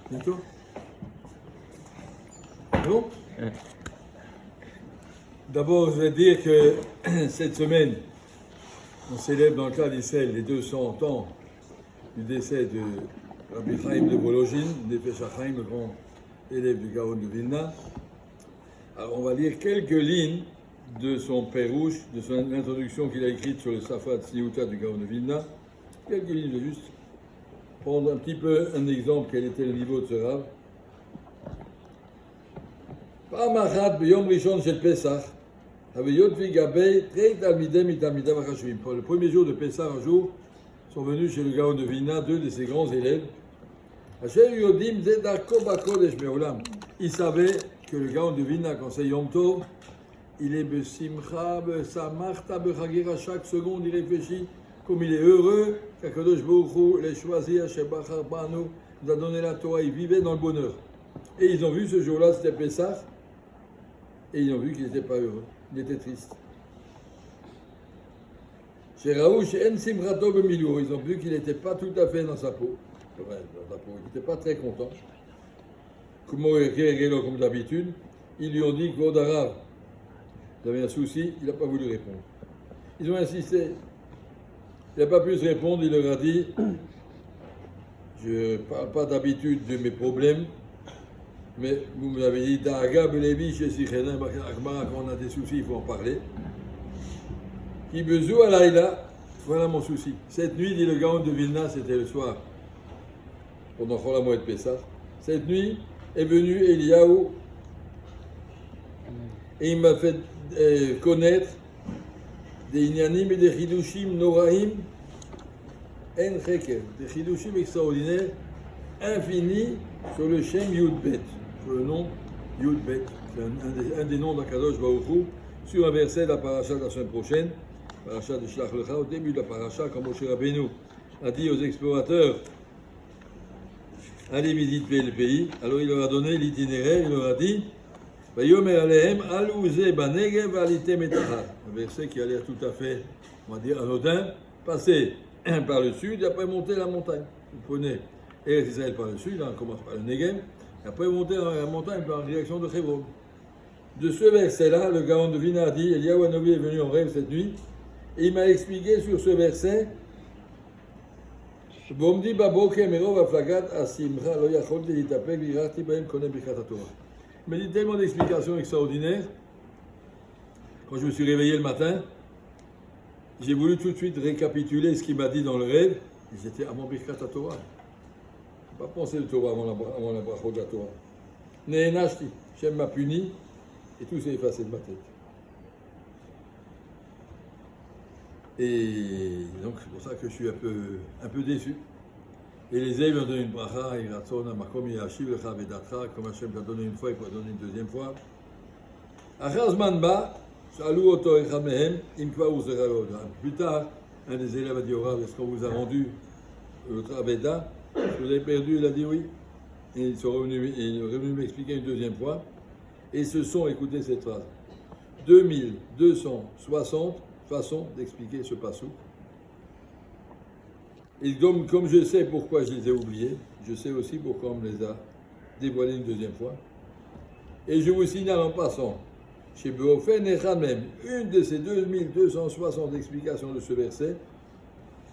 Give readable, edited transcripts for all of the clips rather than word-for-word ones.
Bientôt. Bon. D'abord, je vais dire que cette semaine, on célèbre dans le cas d'Israël les 200 ans du décès de Rabbi Chaim de Volojin, Nefesh HaChaim, le grand élève du Gaon de Vilna. Alors, on va lire quelques lignes de son Pérouche, de son introduction qu'il a écrite sur le Safra Tzniuta du Gaon de Vilna. Quelques lignes, je vais juste prendre un petit peu un exemple, quel était le niveau de ce Rav. פעם אחת ביום ראשון של פסח, הוויות ויגבי תרי תלמידי מתלמידיו החשובים. Pour le premier jour de Pessah, un jour, sont venus chez le Gaon de Vilna deux de ses grands élèves. אשר יודעים זה דרכו בקודש מעולם. Ils savaient que le Gaon de Vilna, quand c'est Yom Tov, il est besimcha, besamarta, bechagira, chaque seconde il réfléchit comme il est heureux qu'Akadosh Baruch Hu l'ait choisi, Shebachar Banu, nous a donné la Torah, il vivait dans le bonheur. Et ils ont vu ce jour-là, c'était Pessah, et ils ont vu qu'il n'était pas heureux, il était triste. Chez Raouch, En Simrato Bemilou, ils ont vu qu'il n'était pas tout à fait dans sa peau. Ouais, dans sa peau, il n'était pas très content. Comme d'habitude, ils lui ont dit Kvodarav, vous avez un souci, il n'a pas voulu répondre. Ils ont insisté. Il n'a pas pu se répondre, il leur a dit je ne parle pas d'habitude de mes problèmes, mais vous m'avez dit Da'aga Belevi chez Sichenin, quand on a des soucis, il faut en parler. Qui bezou à l'aïla, voilà mon souci. Cette nuit, dit le Gaon de Vilna, c'était le soir, pendant la moitié de Pessah. Cette nuit est venu Eliyahu et il m'a fait connaître des inyanim et des chidushim noraim en cheker, des chidushim extraordinaires, infinis sur le Shem Yud-Bet, sur le nom Yud-Bet, c'est un des noms d'Akadosh Baruch Hu, sur un verset de la paracha de la semaine prochaine, paracha de Shlach Lecha, au début de la paracha, quand Moshe Rabbeinu a dit aux explorateurs allez visiter le pays, alors il leur a donné l'itinéraire, il leur a dit Vayomer alehem alouze banegev alite metahar. Un verset qui a l'air tout à fait, on va dire, anodin. Passer par le sud et après monter la montagne. Vous prenez Eretz Israël par le sud, on commence par le Negev, et après monter la montagne en direction de Hebron. De ce verset-là, le Gaon de Vilna a dit Eliyahu Hanavi est venu en rêve cette nuit, et il m'a expliqué sur ce verset Bomdi baboke merov aflagat asimcha lo yacholti litapek virati bahem konem birkat haTorah. Il m'a dit tellement d'explications extraordinaires. Quand je me suis réveillé le matin, j'ai voulu tout de suite récapituler ce qu'il m'a dit dans le rêve. J'étais à mon Birkat HaTorah. Je n'ai pas pensé le Torah avant la brachot de la Torah. Nehenashti, Shem m'a puni et tout s'est effacé de ma tête. Et donc c'est pour ça que je suis un peu déçu. Et les élèves ont donné une bracha, et Ratson, Makom, Yashiv, Lecha, Vedatra, comme Hachem t'a donné une fois, il peut donner une deuxième fois. Achazman ba, Shalou Oto Echad Mehem, Imkva Uzera Loda. Plus tard, un des élèves a dit au Rav, est-ce qu'on vous a rendu votre Aveda? Vous avez perdu? Il a dit oui. Et il est revenu m'expliquer une deuxième fois. Et ce sont, écoutez cette phrase, 2260 façons d'expliquer ce passou. Et comme je sais pourquoi je les ai oubliés, je sais aussi pourquoi on me les a dévoilés une deuxième fois. Et je vous signale en passant, chez Beofen et Ramem, une de ces 2260 explications de ce verset,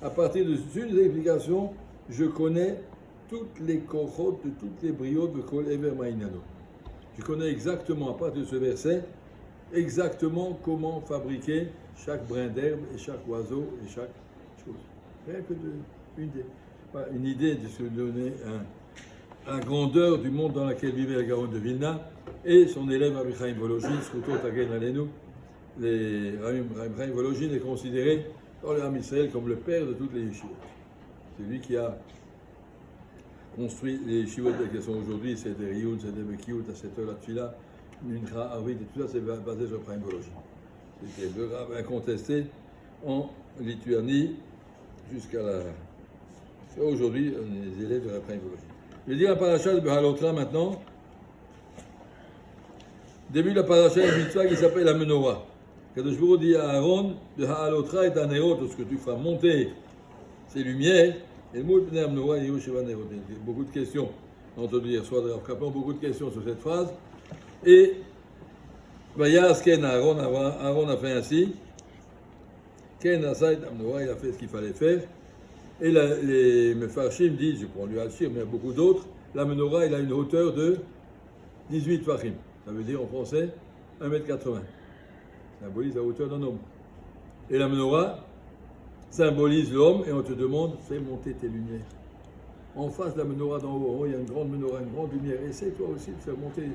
à partir de une explication, je connais toutes les kochot de toutes les briodes de Kol Ever Ma'inano. Je connais exactement, à partir de ce verset, exactement comment fabriquer chaque brin d'herbe et chaque oiseau et chaque chose. Rien que une idée de se donner la grandeur du monde dans lequel vivait le Gaon de Vilna et son élève Rabbi Chaim Volojin, Sruto Tagen Alenu. Rabbi Chaim Volojin est considéré dans le Ham Israël comme le père de toutes les yeshivot. C'est lui qui a construit les yeshivot qui sont aujourd'hui, c'est des Rioun, c'est des Bekiout, c'est la Tfila, Mincha, Arvit, et tout ça c'est basé sur Chaim Volojin. C'était le rabbin incontesté en Lituanie jusqu'à la... Aujourd'hui, on est des élèves de la Chaim Volojin. Je vais dire la paracha de Behalotra maintenant. Début de la paracha, une mitzvah qui s'appelle la menorah. Kadosh Baruch Hu dit à Aaron, Behalotra est un néot, ce que tu feras monter ces lumières. Et le mot de menorah, il y a beaucoup de questions On a entendu hier soir de Rav Kaplan beaucoup de questions sur cette phrase. Et Vayas Ken Aaron, Aaron a fait ainsi. Ken Asait Amnoa, il a fait ce qu'il fallait faire. Et les Mefarshim disent, je prends lui Al-Shir, mais il y a beaucoup d'autres, la menorah, il a une hauteur de 18 fachim. Ça veut dire en français 1,80 m. Symbolise la hauteur d'un homme. Et la menorah symbolise l'homme et on te demande, fais monter tes lumières. En face de la menorah d'en haut, il y a une grande menorah, une grande lumière. Essaie toi aussi de faire monter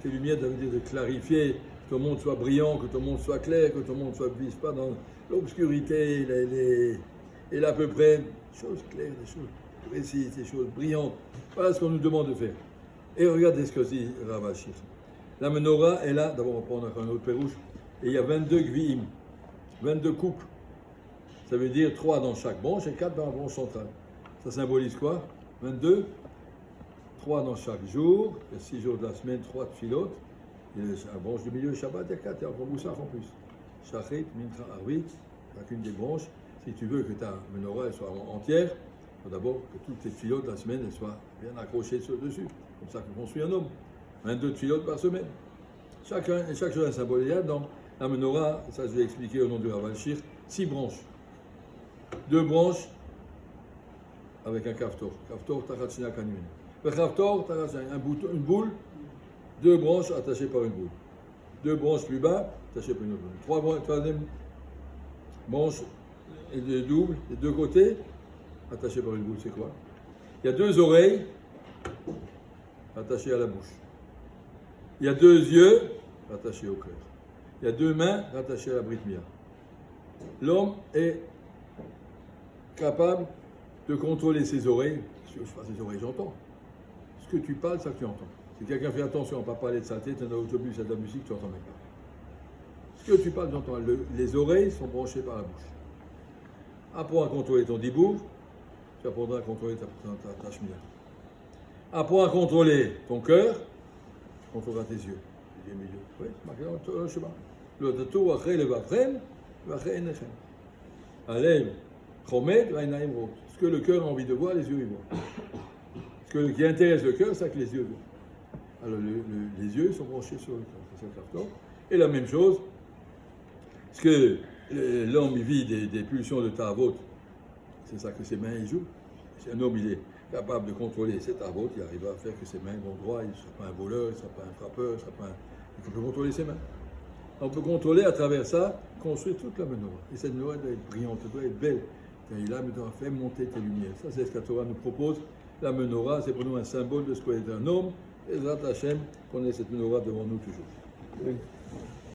tes lumières, ça veut dire de clarifier, que ton monde soit brillant, que ton monde soit clair, que ton monde ne vise pas dans l'obscurité, et là à peu près, des choses claires, des choses précises, des choses brillantes. Voilà ce qu'on nous demande de faire. Et regardez ce que dit Rav Ashir. La menorah est là, d'abord on prend un autre pérouche, et il y a 22 gviim, 22 coupes. Ça veut dire 3 dans chaque branche et 4 dans la branche centrale. Ça symbolise quoi? 22, 3 dans chaque jour, il y a 6 jours de la semaine, 3 de filotes, et la branche du milieu, Shabbat, il y a 4, et encore Moussaf en plus. Shachrit, Mincha, Arvit, chacune des branches. Si tu veux que ta menorah elle soit entière, il faut d'abord que toutes tes filotes de la semaine elles soient bien accrochées dessus. Comme ça qu'on construit un homme. 22 filotes par semaine. Chaque chose est symbolisé. Dans la menorah, ça je vais expliquer au nom du Rav Al-Shir, 6 branches. 2 branches avec un kaftor. Kaftor, tachachina kanuin. Le kaftor, une boule, 2 branches attachées par une boule. 2 branches plus bas, attachées par une autre boule. 3 branches, 3e branche et de double, des 2 côtés, attachées par une boule, c'est quoi? Il y a 2 oreilles attachées à la bouche. Il y a 2 yeux attachés au cœur. Il y a 2 mains attachées à la Brit Mia. L'homme est capable de contrôler ses oreilles. Si je fais ses oreilles, j'entends. Ce que tu parles, c'est ça que tu entends. Si quelqu'un fait attention à ne pas parler de saleté, tu es dans l'autobus, il y a de la musique, tu n'entends même pas. Ce que tu parles, j'entends. Les oreilles sont branchées par la bouche. Apprends à contrôler ton dibour, tu apprendras à contrôler ta shmira. Apprends à contrôler ton cœur, tu contrôleras tes yeux. Les milieux. Oui, c'est marqué dans le chemin. Le tatou après le vafren, après enechem. Alev, chomed, vainaim rot. Ce que le cœur a envie de voir, les yeux y voient. Ce qui intéresse le cœur, c'est que les yeux voient. Alors les yeux sont branchés sur le cœur, c'est ça le carton. Et la même chose, parce que l'homme il vit des pulsions de Tavot, c'est ça que ses mains y jouent. Si un homme il est capable de contrôler ses Tavot, il arrivera à faire que ses mains vont droit, il ne sera pas un voleur, il ne sera pas un frappeur, il peut contrôler ses mains. On peut contrôler à travers ça, construire toute la menorah. Et cette menorah doit être brillante, elle doit être belle. Et là, il doit faire monter tes lumières. Ça, c'est ce que la Torah nous propose. La menorah, c'est pour nous un symbole de ce qu'est un homme. Et Zrat Hashem, qu'on ait cette menorah devant nous toujours. Oui.